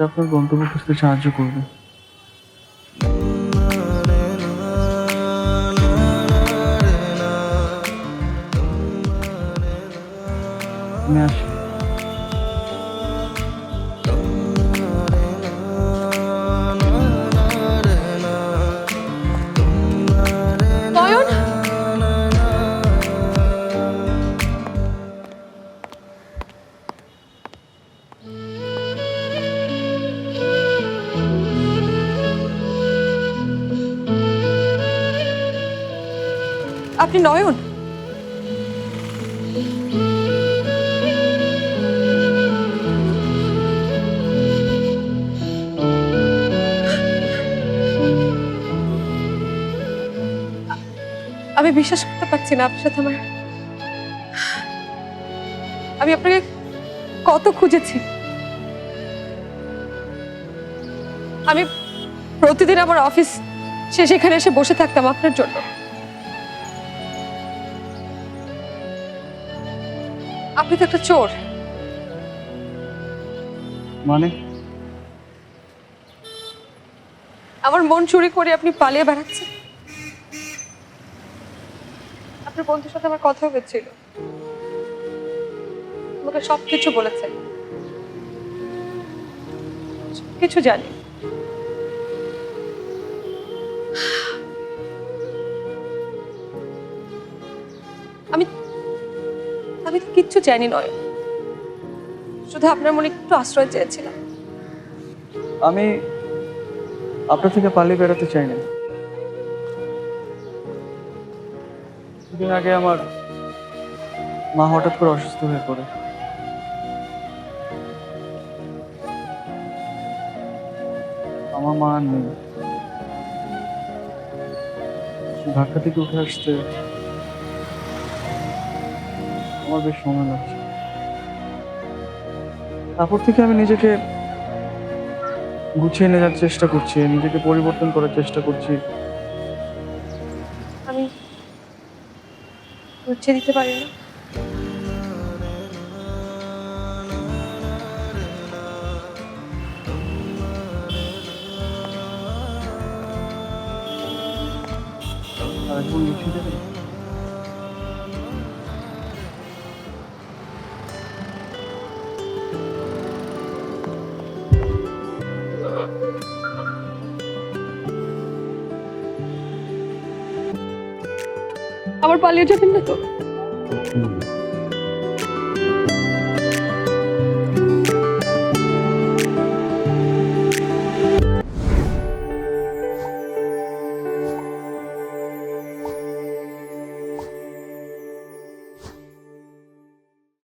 আপনার গন্তব্য খুঁজতে সাহায্য করবে। আমি আসি। নয়ন, আপনি নয়ন? আমি বিশ্বাস করতে পারছি না আপনার সাথে আমি আপনাকে কত খুঁজেছি। আমি প্রতিদিন আমার অফিস শেষে এখানে এসে বসে থাকতাম আপনার জন্য। আপনি তো একটা চোর। মানে? আমার মন চুরি করে আপনি পালিয়ে বেড়াচ্ছেন। আপনার বন্ধুর সাথে আমার কথা হয়েছিল, আমাকে সবকিছু বলেছেন, কিছু জানি। আমি আমি তো কিচ্ছু জানি নয়, শুধু আপনার মনে একটু আশ্রয় চেয়েছিলাম। আমি আপনার থেকে পালিয়ে বেড়াতে চাই না। কিছুদিন আগে আমার মা হঠাৎ করে অসুস্থ হয়ে পড়ে। আমার মা আর নেই। ঢাকা থেকে উঠে আসতে আমার বেশ সময় লাগছে। তারপর থেকে আমি নিজেকে গুছিয়ে নেওয়ার চেষ্টা করছি, নিজেকে পরিবর্তন করার চেষ্টা করছি। আমি বুঝে দিতে পারি না। আর এখন গুছিয়ে দেবেন? আবার পালিয়ে যাবেন না তো?